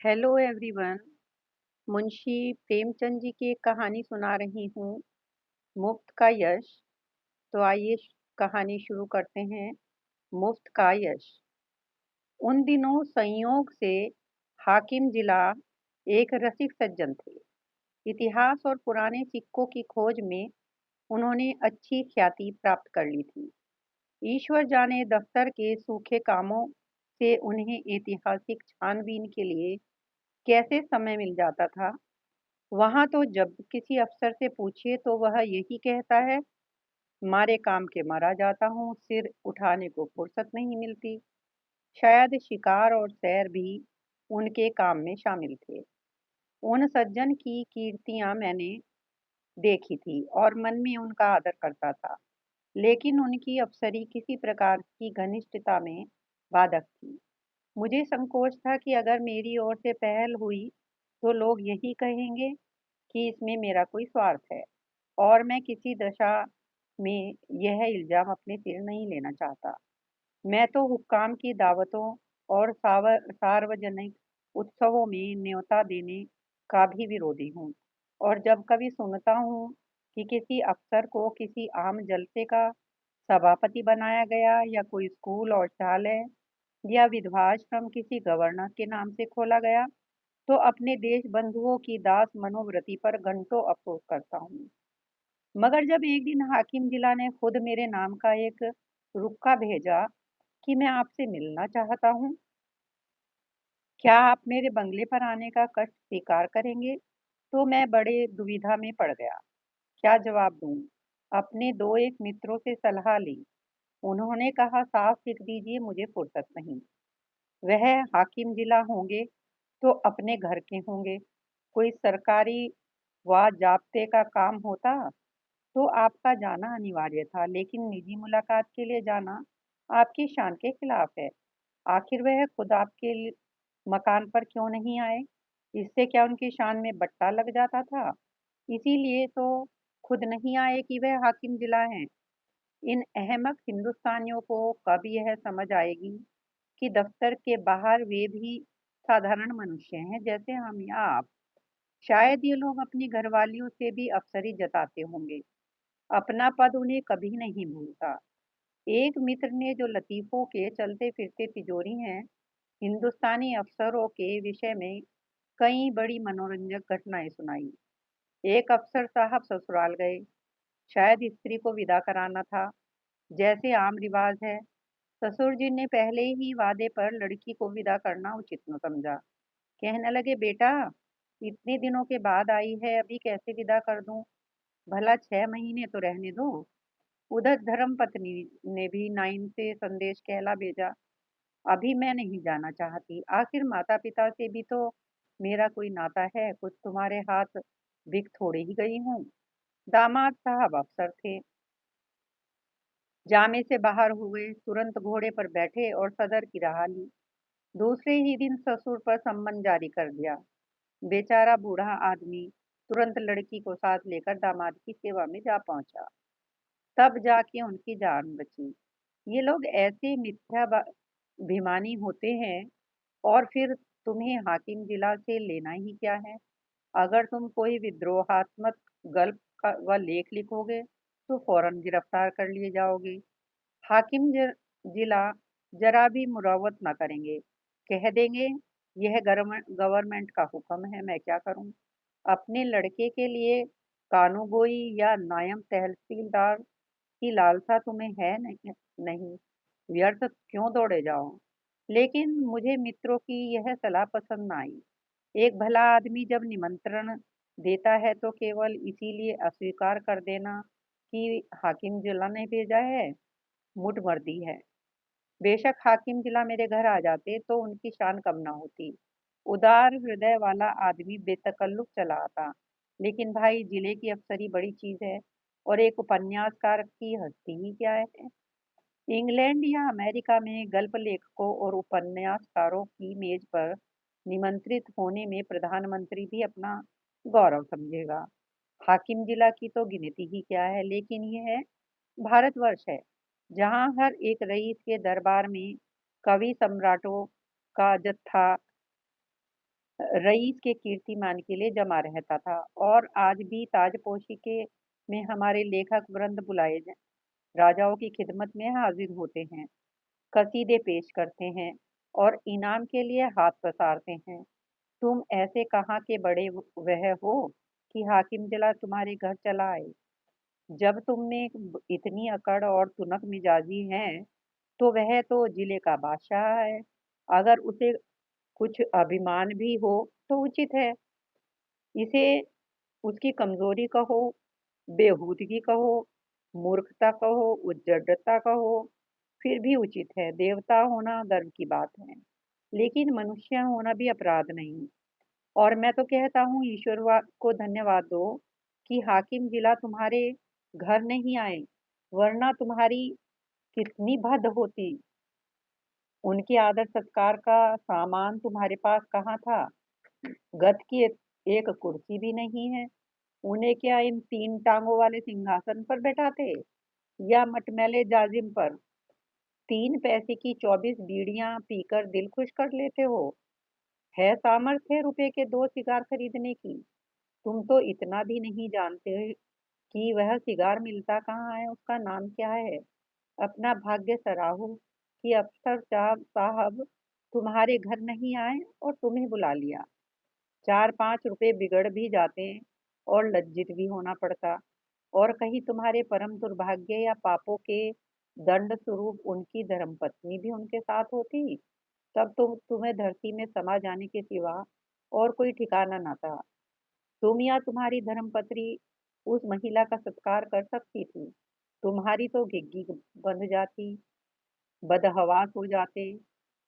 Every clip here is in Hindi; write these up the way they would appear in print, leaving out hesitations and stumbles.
Hello everyone. मुंशी प्रेमचंद जी की एक कहानी सुना रही हूँ, मुफ्त का यश। तो आइए कहानी शुरू करते हैं। मुफ्त का यश। उन दिनों संयोग से हाकिम जिला एक रसिक सज्जन थे। इतिहास और पुराने सिक्कों की खोज में उन्होंने अच्छी ख्याति प्राप्त कर ली थी। ईश्वर जाने दफ्तर के सूखे कामों से उन्हें ऐतिहासिक छानबीन के लिए कैसे समय मिल जाता था। वहां तो जब किसी अफसर से पूछिए तो वह यही कहता है, मारे काम के मरा जाता हूँ, सिर उठाने को फुर्सत नहीं मिलती। शायद शिकार और सैर भी उनके काम में शामिल थे। उन सज्जन की कीर्तियां मैंने देखी थी और मन में उनका आदर करता था, लेकिन उनकी अफसरी किसी प्रकार की घनिष्ठता में बाधक थी। मुझे संकोच था कि अगर मेरी ओर से पहल हुई तो लोग यही कहेंगे कि इसमें मेरा कोई स्वार्थ है, और मैं किसी दशा में यह इल्जाम अपने सिर नहीं लेना चाहता। मैं तो हुक्काम की दावतों और सार्वजनिक उत्सवों में न्योता देने का भी विरोधी हूँ। और जब कभी सुनता हूँ कि किसी अफसर को किसी आम जलसे का सभापति बनाया गया, या कोई स्कूल और औषधालय या विधवाश्रम किसी गवर्नर के नाम से खोला गया, तो अपने देश बंधुओं की दास मनोवृत्ति पर घंटों अफसोस करता हूँ। मगर जब एक दिन हाकिम जिला ने खुद मेरे नाम का एक रुक्का भेजा कि मैं आपसे मिलना चाहता हूँ, क्या आप मेरे बंगले पर आने का कष्ट स्वीकार करेंगे, तो मैं बड़े दुविधा में पड़ गया। क्या जवाब दूं? अपने दो एक मित्रों से सलाह ली। उन्होंने कहा, साफ लिख दीजिए, मुझे फुर्सत नहीं। वह हाकिम जिला होंगे तो अपने घर के होंगे। कोई सरकारी व जाब्ते का काम होता तो आपका जाना अनिवार्य था, लेकिन निजी मुलाकात के लिए जाना आपकी शान के खिलाफ है। आखिर वह खुद आपके मकान पर क्यों नहीं आए? इससे क्या उनकी शान में बट्टा लग जाता था? इसीलिए तो खुद नहीं आए कि वह हाकिम जिला हैं। इन अहमक हिंदुस्तानियों को कब यह समझ आएगी कि दफ्तर के बाहर वे भी साधारण मनुष्य हैं, जैसे हम या आप। शायद ये लोग अपनी घरवालियों से भी अफसरी जताते होंगे। अपना पद उन्हें कभी नहीं भूलता। एक मित्र ने जो लतीफों के चलते फिरते तिजोरी हैं, हिंदुस्तानी अफसरों के विषय में कई बड़ी मनोरंजक घटनाएं सुनाई। एक अफसर साहब ससुराल गए। शायद स्त्री को विदा कराना था, जैसे आम रिवाज है। ससुर जी ने पहले ही वादे पर लड़की को विदा करना उचित न समझा। कहने लगे, बेटा इतने दिनों के बाद आई है, अभी कैसे विदा कर दूं? भला 6 महीने तो रहने दो। उधर धर्म पत्नी ने भी नाइन से संदेश कहला भेजा, अभी मैं नहीं जाना चाहती। आखिर माता पिता से भी तो मेरा कोई नाता है, कुछ तुम्हारे हाथ बिक थोड़े ही गई हूँ। दामाद साहब अफसर थे, जामे से बाहर हुए, तुरंत घोड़े पर बैठे और सदर की राह ली। दूसरे ही दिन ससुर पर सम्मन जारी कर दिया। बेचारा बूढ़ा आदमी तुरंत लड़की को साथ लेकर दामाद की सेवा में जा पहुंचा। तब जाके उनकी जान बची। ये लोग ऐसे भिमानी होते हैं। और फिर तुम्हें हाकिम जिला से लेना ही क्या है? अगर तुम कोई विद्रोहात्मक गल्प व लेख लिखोगे तो फौरन गिरफ्तार कर लिए जाओगे। जिला जरा भी मुरवत न करेंगे। कह देंगे, यह गवर्नमेंट का हुक्म है, मैं क्या करूं? अपने लड़के के लिए कानूगोई या नायम तहसीलदार की लालसा तुम्हें है नहीं? नहीं, व्यर्थ क्यों दौड़े जाओ? लेकिन मुझे मित्रों की यह सलाह पसंद न आई। एक भला आदमी जब निमंत्रण देता है तो केवल इसीलिए अस्वीकार कर देना कि हाकिम जिला ने भेजा है, मुठभर्ती है। बेशक हाकिम जिला मेरे घर आ जाते तो उनकी शान कम ना होती। उदार हृदय वाला आदमी बेतकल्लुफ चला आता। लेकिन भाई, जिले की अफसरी बड़ी चीज है, और एक उपन्यासकार की हस्ती ही क्या है। इंग्लैंड या अमेरिका में गल्प लेखकों और उपन्यासकारों की मेज पर निमंत्रित होने में प्रधानमंत्री भी अपना गौरव समझेगा। हाकिम जिला की तो गिनती ही क्या है, लेकिन यह भारतवर्ष है, जहाँ हर एक रईस के दरबार में कवि सम्राटों का जत्था रईस के कीर्तिमान के लिए जमा रहता था और आज भी ताजपोशी के में हमारे लेखक वृंद बुलाए राजाओं की खिदमत में हाजिर होते हैं, कसीदे पेश करते हैं और इनाम के लिए हाथ पसारते हैं। तुम ऐसे कहाँ के बड़े वह हो कि हाकिम जिला तुम्हारे घर चला आए? जब तुम में इतनी अकड़ और तुनक मिजाजी हैं, तो वह तो जिले का बादशाह है। अगर उसे कुछ अभिमान भी हो तो उचित है। इसे उसकी कमजोरी कहो, बेहूदगी कहो, मूर्खता कहो, उद्दंडता कहो, फिर भी उचित है। देवता होना गर्व की बात है, लेकिन मनुष्य होना भी अपराध नहीं। और मैं तो कहता हूँ ईश्वर को धन्यवाद दो कि हाकिम जिला तुम्हारे घर नहीं आए, वरना तुम्हारी कितनी भद्द होती। उनके आदर सत्कार का सामान तुम्हारे पास कहाँ था? गद की एक कुर्सी भी नहीं है। उन्हें क्या इन 3 टांगों वाले सिंहासन पर बैठाते या मटमैले जाजिम पर? 3 पैसे की 24 बीड़ियां पीकर दिल खुश कर लेते हो? है सामर्थ्य रुपए के 2 सिगार खरीदने की? तुम तो इतना भी नहीं जानते कि वह सिगार मिलता कहाँ है, उसका नाम क्या है। अपना भाग्य सराहो कि अफसर साहब तुम्हारे घर नहीं आए और तुम्हें बुला लिया। 4-5 रुपए बिगड़ भी जाते और लज्जित भी होना पड़ता। और कहीं तुम्हारे परम दुर्भाग्य या पापों के दंड स्वरूप उनकी धर्मपत्नी भी उनके साथ होती, तब तो तुम्हें धरती में समा जाने के सिवा और कोई ठिकाना न था। तुम या तुम्हारी धर्मपत्नी उस महिला का सत्कार कर सकती थी। तुम्हारी तो घिघी बंध जाती, बदहवास हो जाते।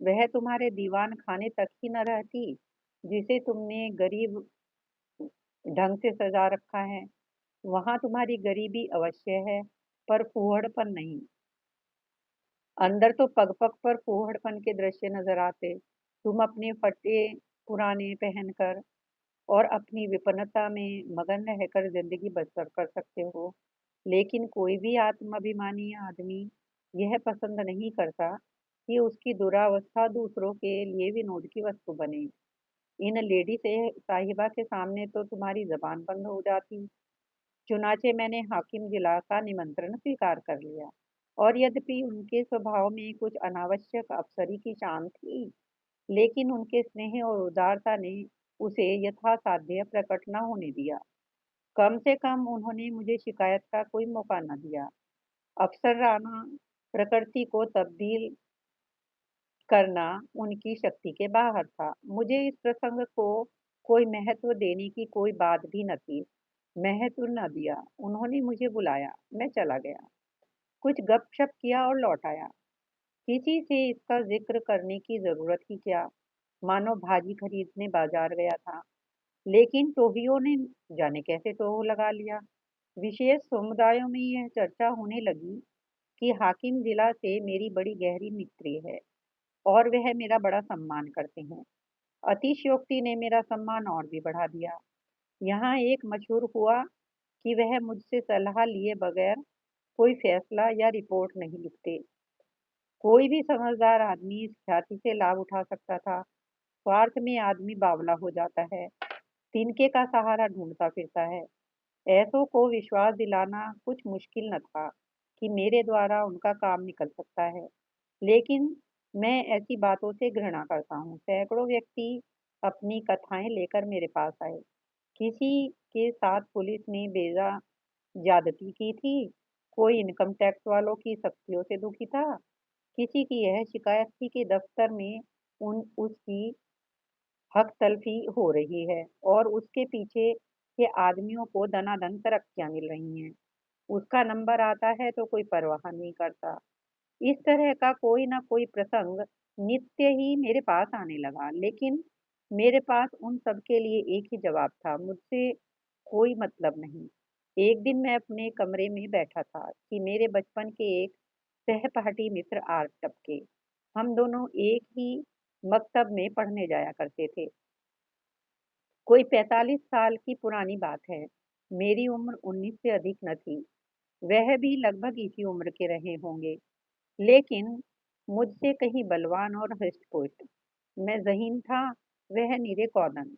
वह तुम्हारे दीवान खाने तक ही न रहती, जिसे तुमने गरीब ढंग से सजा रखा है। वहां तुम्हारी गरीबी अवश्य है, पर फूहड़पन नहीं। अंदर तो पग पग पर फूहड़पन के दृश्य नजर आते। तुम अपने फटे पुराने पहनकर और अपनी विपन्नता में मगन रहकर जिंदगी बसर कर सकते हो, लेकिन कोई भी आत्माभिमानी आदमी यह पसंद नहीं करता कि उसकी दुरावस्था दूसरों के लिए विनोद की वस्तु बने। इन लेडी से साहिबा के सामने तो तुम्हारी जबान बंद हो जाती। चुनाचे मैंने हाकिम जिला का निमंत्रण स्वीकार कर लिया, और यद्यपि उनके स्वभाव में कुछ अनावश्यक अफसरी की शान थी, लेकिन उनके स्नेह और उदारता ने उसे यथासाध्य प्रकट न होने दिया। कम से कम उन्होंने मुझे शिकायत का कोई मौका न दिया। अफसराना प्रकृति को तब्दील करना उनकी शक्ति के बाहर था। मुझे इस प्रसंग को कोई महत्व देने की कोई बात भी न थी। महत्व न दिया। उन्होंने मुझे बुलाया, मैं चला गया, कुछ गपशप किया और लौट आया। किसी से इसका जिक्र करने की जरूरत ही क्या, मानो भाजी खरीदने बाजार गया था। लेकिन टोहियों ने जाने कैसे टोह लगा लिया। विशेष समुदायों में यह चर्चा होने लगी कि हाकिम जिला से मेरी बड़ी गहरी मित्री है और वह मेरा बड़ा सम्मान करते हैं। अतिशयोक्ति ने मेरा सम्मान और भी बढ़ा दिया। यहाँ एक मशहूर हुआ कि वह मुझसे सलाह लिए बगैर कोई फैसला या रिपोर्ट नहीं लिखते। कोई भी समझदार आदमी इस ख्याति से लाभ उठा सकता था। स्वार्थ में आदमी बावला हो जाता है, तिनके का सहारा ढूंढता फिरता है। ऐसों को विश्वास दिलाना कुछ मुश्किल न था कि मेरे द्वारा उनका काम निकल सकता है, लेकिन मैं ऐसी बातों से घृणा करता हूँ। सैकड़ों व्यक्ति अपनी कथाएं लेकर मेरे पास आए। किसी के साथ पुलिस ने बेजा ज्यादती की थी, कोई इनकम टैक्स वालों की सख्तियों से दुखी था, किसी की यह शिकायत थी कि दफ्तर में उन उसकी हक तलफी हो रही है और उसके पीछे के आदमियों को दनादन तरक्कियां मिल रही हैं। उसका नंबर आता है तो कोई परवाह नहीं करता। इस तरह का कोई ना कोई प्रसंग नित्य ही मेरे पास आने लगा, लेकिन मेरे पास उन सब के लिए एक ही जवाब था, मुझसे कोई मतलब नहीं। एक दिन मैं अपने कमरे में बैठा था कि मेरे बचपन के एक सहपाठी मित्र आ टपके। हम दोनों एक ही मकतब में पढ़ने जाया करते थे। कोई 45 साल की पुरानी बात है। मेरी उम्र 19 से अधिक न थी। वह भी लगभग इसी उम्र के रहे होंगे, लेकिन मुझसे कहीं बलवान और हृष्ट पुष्ट। मैं ज़हीन था वह नीरे कौंदन।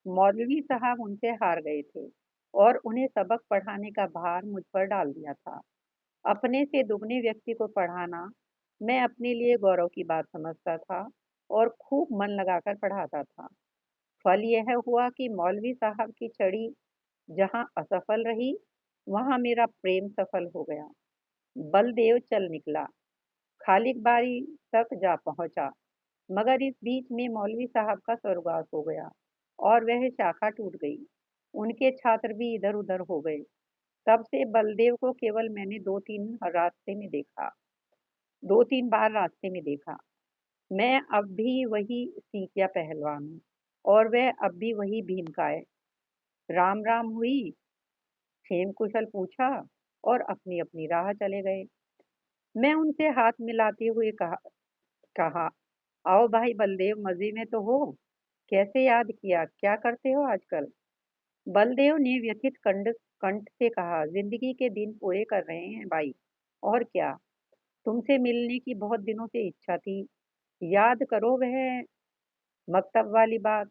मौलवी साहब उनसे हार गए थे और उन्हें सबक पढ़ाने का भार मुझ पर डाल दिया था। अपने से दुगने व्यक्ति को पढ़ाना मैं अपने लिए गौरव की बात समझता था और खूब मन लगाकर पढ़ाता था। फल यह हुआ कि मौलवी साहब की छड़ी जहाँ असफल रही, वहाँ मेरा प्रेम सफल हो गया। बलदेव चल निकला, खालिक बारी तक जा पहुंचा, मगर इस बीच में मौलवी साहब का स्वर्गवास हो गया और वह शाखा टूट गई। उनके छात्र भी इधर उधर हो गए। तब से बलदेव को केवल मैंने दो तीन बार रास्ते में देखा। मैं अब भी वही सीकिया पहलवान हूँ और वह अब भी वही भीमकाय। राम राम हुई, क्षेम कुशल पूछा और अपनी अपनी राह चले गए। मैं उनसे हाथ मिलाते हुए कहा, आओ भाई बलदेव, मजे में तो हो? कैसे याद किया? क्या करते हो आजकल? बलदेव ने व्यथित कंठ से कहा, जिंदगी के दिन पूरे कर रहे हैं भाई, और क्या। तुमसे मिलने की बहुत दिनों से इच्छा थी। याद करो वह मकतब वाली बात,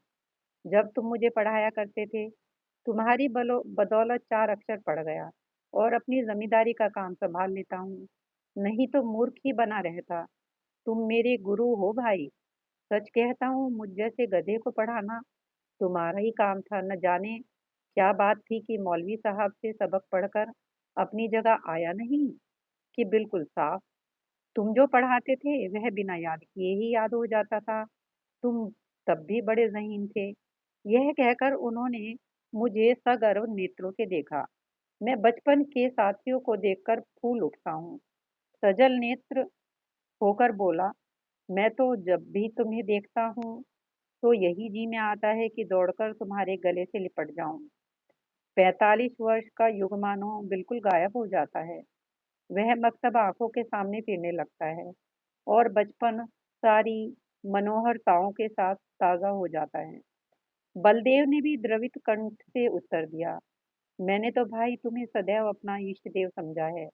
जब तुम मुझे पढ़ाया करते थे। तुम्हारी बदौलत चार अक्षर पढ़ गया और अपनी जमींदारी का काम संभाल लेता हूँ। नहीं तो मूर्ख ही बना रहता। तुम मेरे गुरु हो भाई। सच कहता हूँ, मुझ जैसे गधे को पढ़ाना तुम्हारा ही काम था। न जाने क्या बात थी कि मौलवी साहब से सबक पढ़कर अपनी जगह आया नहीं, कि बिल्कुल साफ। तुम जो पढ़ाते थे वह बिना याद किए ही याद हो जाता था। तुम तब भी बड़े ज़हीन थे। यह कहकर उन्होंने मुझे सगर्व नेत्रों से देखा। मैं बचपन के साथियों को देखकर फूल उठता हूँ। सजल नेत्र होकर बोला, मैं तो जब भी तुम्हें देखता हूँ तो यही जी में आता है कि दौड़कर तुम्हारे गले से लिपट जाऊं। 45 वर्ष का युग मानो बिल्कुल गायब हो जाता है। वह मकतब आंखों के सामने फिरने लगता है और बचपन सारी मनोहरताओं के साथ ताज़ा हो जाता है। बलदेव ने भी द्रवित कंठ से उत्तर दिया, मैंने तो भाई तुम्हें सदैव अपना इष्ट देव समझा है।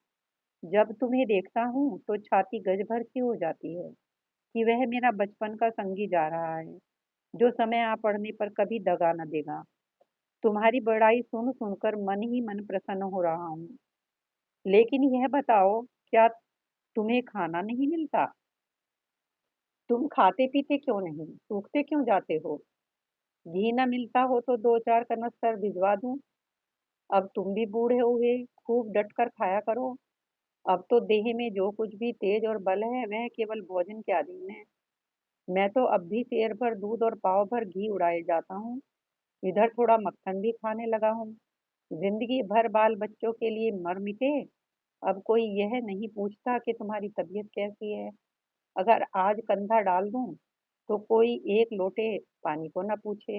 जब तुम्हें देखता हूँ तो छाती गज भर की हो जाती है कि वह मेरा बचपन का संगी जा रहा है, जो समय आ पड़ने पर कभी दगा न देगा। तुम्हारी बड़ाई सुन सुनकर मन ही मन प्रसन्न हो रहा हूँ। लेकिन यह बताओ, क्या तुम्हें खाना नहीं मिलता? तुम खाते पीते क्यों नहीं? सूखते क्यों जाते हो? घी न मिलता हो तो दो चार कनस्तर भिजवा दूं। अब तुम भी बूढ़े हुए, खूब डट कर खाया करो। अब तो देह में जो कुछ भी तेज और बल है वह केवल भोजन के अधीन है। मैं तो अब भी सेर भर दूध और पाव भर घी उड़ाए जाता हूँ। इधर थोड़ा मक्खन भी खाने लगा हूँ। जिंदगी भर बाल बच्चों के लिए मर मिटे। अब कोई यह नहीं पूछता कि तुम्हारी तबीयत कैसी है। अगर आज कंधा डाल दूं तो कोई एक लोटे पानी को न पूछे।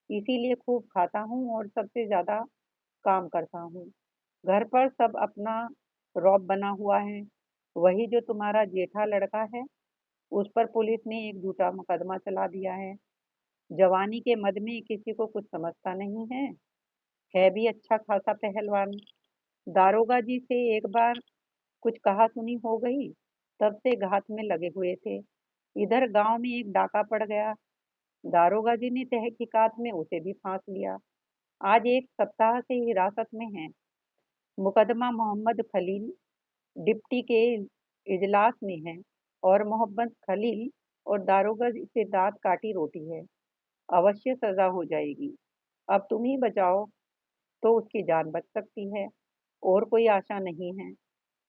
इसीलिए खूब खाता हूँ और सबसे ज्यादा काम करता हूँ। घर पर सब अपना रौब बना हुआ है। वही जो तुम्हारा जेठा लड़का है, उस पर पुलिस ने एक झूठा मुकदमा चला दिया है। जवानी के मद में किसी को कुछ समझता नहीं है भी अच्छा खासा पहलवान। दारोगा जी से एक बार कुछ कहा सुनी हो गई, तब से घात में लगे हुए थे। इधर गांव में एक डाका पड़ गया। दारोगा जी ने तहकीकात में उसे भी फांस लिया। आज एक सप्ताह से हिरासत में है। मुकदमा मोहम्मद खलील डिप्टी के इजलास में है और मोहम्मद खलील और दारोगा जी से दांत काटी रोटी है। अवश्य सजा हो जाएगी। अब तुम ही बचाओ तो उसकी जान बच सकती है, और कोई आशा नहीं है।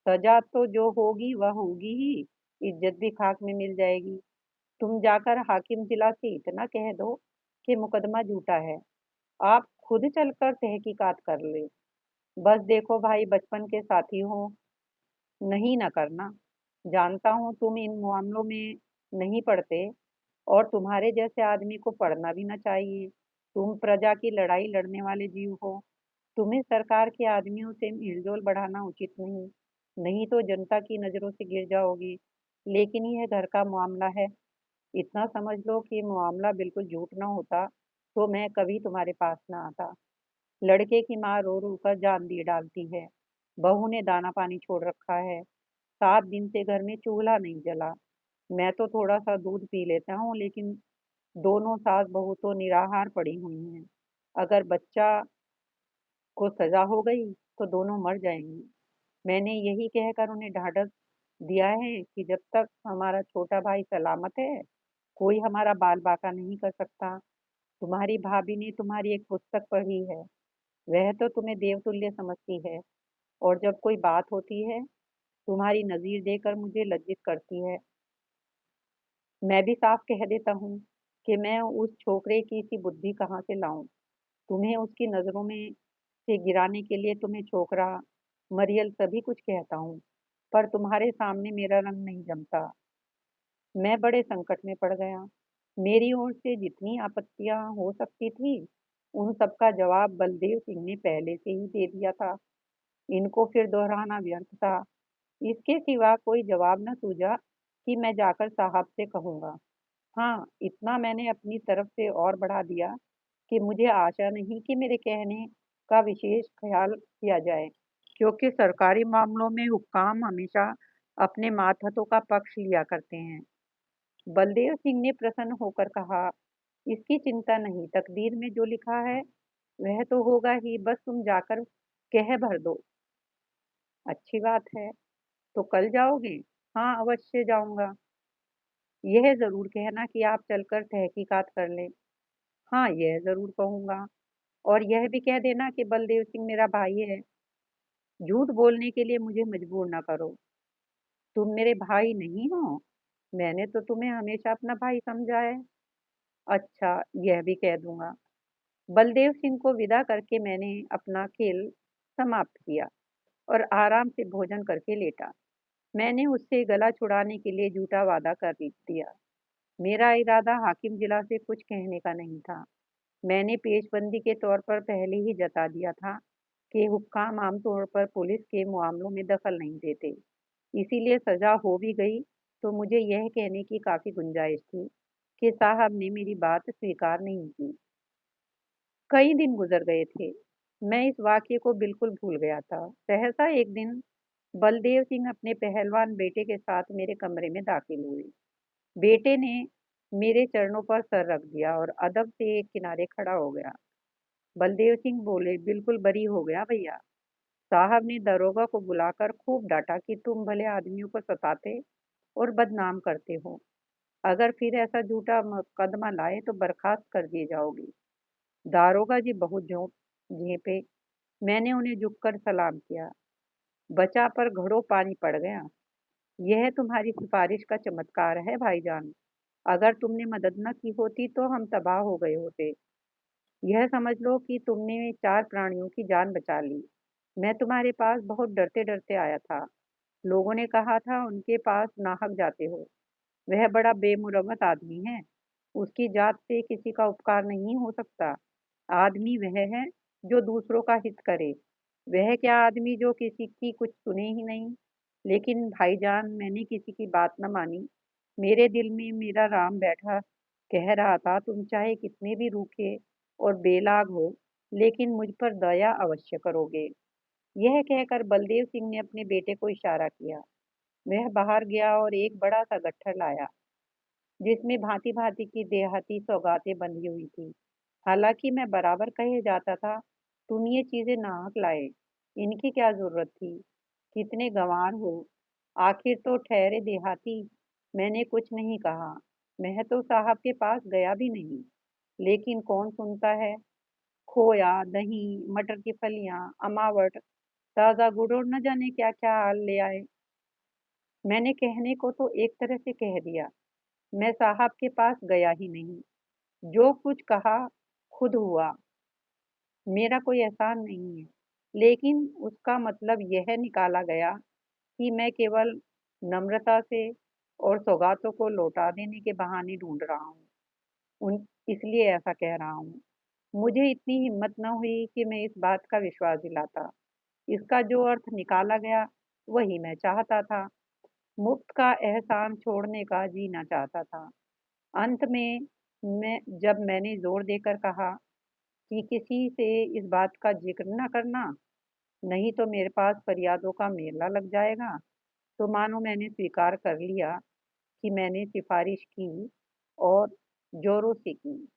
सजा तो जो होगी वह होगी ही, इज्जत भी खाक में मिल जाएगी। तुम जाकर हाकिम जिला से इतना कह दो कि मुकदमा झूठा है। आप खुद चलकर तहकीकात कर ले। बस देखो भाई, बचपन के साथी हो, नहीं न करना। जानता हूँ तुम इन मामलों में नहीं पढ़ते, और तुम्हारे जैसे आदमी को पढ़ना भी ना चाहिए। तुम प्रजा की लड़ाई लड़ने वाले जीव हो। तुम्हें सरकार के आदमियों से मेलजोल बढ़ाना उचित नहीं, नहीं तो जनता की नजरों से गिर जाओगी। लेकिन यह घर का मामला है। इतना समझ लो कि मामला बिल्कुल झूठ ना होता तो मैं कभी तुम्हारे पास ना आता। लड़के की माँ रो रो कर जान दे डालती है। बहू ने दाना पानी छोड़ रखा है। 7 दिन से घर में चूल्हा नहीं जला। मैं तो थोड़ा सा दूध पी लेता हूँ, लेकिन दोनों सास बहू तो निराहार पड़ी हुई हैं। अगर बच्चा को सजा हो गई तो दोनों मर जाएंगी। मैंने यही कहकर उन्हें ढाढ़स दिया है कि जब तक हमारा छोटा भाई सलामत है, कोई हमारा बाल बांका नहीं कर सकता। तुम्हारी भाभी ने तुम्हारी एक पुस्तक पढ़ी है, वह तो तुम्हें देवतुल्य समझती है, और जब कोई बात होती है तुम्हारी नज़ीर देकर मुझे लज्जित करती है। मैं भी साफ कह देता हूँ कि मैं उस छोकरे की सी बुद्धि कहाँ से लाऊं। तुम्हें उसकी नज़रों में से गिराने के लिए तुम्हें छोकरा, मरियल सभी कुछ कहता हूँ, पर तुम्हारे सामने मेरा रंग नहीं जमता। मैं बड़े संकट में पड़ गया। मेरी ओर से जितनी आपत्तियां हो सकती थी, उन सबका जवाब बलदेव सिंह ने पहले से ही दे दिया था। इनको फिर दोहराना व्यर्थ था। इसके सिवा कोई जवाब न सूझा कि मैं जाकर साहब से कहूँगा। हाँ, इतना मैंने अपनी तरफ से और बढ़ा दिया कि मुझे आशा नहीं कि मेरे कहने का विशेष ख्याल किया जाए, क्योंकि सरकारी मामलों में हुक्काम हमेशा अपने मातहतों का पक्ष लिया करते हैं। बलदेव सिंह ने प्रसन्न होकर कहा, इसकी चिंता नहीं, तकदीर में जो लिखा है वह तो होगा ही, बस तुम जाकर कह भर दो। अच्छी बात है, तो कल जाओगे? हाँ, अवश्य जाऊंगा। यह जरूर कहना कि आप चलकर तहकीकात कर लें। हाँ, यह जरूर कहूंगा। और यह भी कह देना कि बलदेव सिंह मेरा भाई है। झूठ बोलने के लिए मुझे मजबूर न करो। तुम मेरे भाई नहीं हो। मैंने तो तुम्हें हमेशा अपना भाई समझा है। अच्छा, यह भी कह दूंगा। बलदेव सिंह को विदा करके मैंने अपना खेल समाप्त किया और आराम से भोजन करके लेटा। मैंने उससे गला छुड़ाने के लिए झूठा वादा कर दिया। मेरा इरादा हाकिम जिला से कुछ कहने का नहीं था। मैंने पेशबंदी के तौर पर पहले ही जता दिया था कि हुक्काम आमतौर पर पुलिस के मामलों में दखल नहीं देते। इसीलिए सजा हो भी गई तो मुझे यह कहने की काफी गुंजाइश थी कि साहब ने मेरी बात स्वीकार नहीं की। कई दिन गुजर गए थे। मैं इस वाक्य को बिल्कुल भूल गया था। सहसा एक दिन बलदेव सिंह अपने पहलवान बेटे के साथ मेरे कमरे में दाखिल हुए। बेटे ने मेरे चरणों पर सर रख दिया और अदब से एक किनारे खड़ा हो गया। बलदेव सिंह बोले, बिल्कुल बरी हो गया भैया। साहब ने दरोगा को बुलाकर खूब डांटा कि तुम भले आदमियों को सताते और बदनाम करते हो। अगर फिर ऐसा झूठा मुकदमा लाए तो बर्खास्त कर दिए जाओगे। दारोगा जी बहुत झेपे। मैंने उन्हें झुककर सलाम किया। बचा पर घड़ों पानी पड़ गया। यह तुम्हारी सिफारिश का चमत्कार है भाईजान। अगर तुमने मदद न की होती तो हम तबाह हो गए होते। यह समझ लो कि तुमने 4 प्राणियों की जान बचा ली। मैं तुम्हारे पास बहुत डरते डरते आया था। लोगों ने कहा था उनके पास नाहक जाते हो। वह बड़ा बेमुरवत आदमी है। उसकी जात से किसी का उपकार नहीं हो सकता। आदमी वह है जो दूसरों का हित करे। वह क्या आदमी जो किसी की कुछ सुने ही नहीं। लेकिन भाईजान, मैंने किसी की बात न मानी। मेरे दिल में मेरा राम बैठा कह रहा था, तुम चाहे कितने भी रूखे और बेलाग हो, लेकिन मुझ पर दया अवश्य करोगे। यह कहकर बलदेव सिंह ने अपने बेटे को इशारा किया। वह बाहर गया और एक बड़ा सा गट्ठर लाया, जिसमें भांति भांति की देहाती सौगातें बंधी हुई थी। हालांकि मैं बराबर कहे जाता था, तुम ये चीजें नाहक लाए, इनकी क्या जरूरत थी। कितने गंवार हो। आखिर तो ठहरे देहाती। मैंने कुछ नहीं कहा। मैं तो साहब के पास गया भी नहीं। लेकिन कौन सुनता है। खोया, दही, मटर की फलियां, अमावट, ताजा गुड़ और न जाने क्या क्या हाल ले आए। मैंने कहने को तो एक तरह से कह दिया। मैं साहब के पास गया ही नहीं। जो कुछ कहा खुद हुआ। मेरा कोई एहसान नहीं है। लेकिन उसका मतलब यह निकाला गया कि मैं केवल नम्रता से और सौगातों को लौटा देने के बहाने ढूंढ रहा हूँ। उन इसलिए ऐसा कह रहा हूँ। मुझे इतनी हिम्मत न हुई कि मैं इस बात का विश्वास दिलाता। इसका जो अर्थ निकाला गया वही मैं चाहता था। मुफ्त का एहसान छोड़ने का जीना चाहता था। अंत में जब मैंने जोर देकर कहा कि किसी से इस बात का जिक्र न करना, नहीं तो मेरे पास फरियादों का मेला लग जाएगा, तो मानो मैंने स्वीकार कर लिया कि मैंने सिफारिश की और ज़ोरों से की।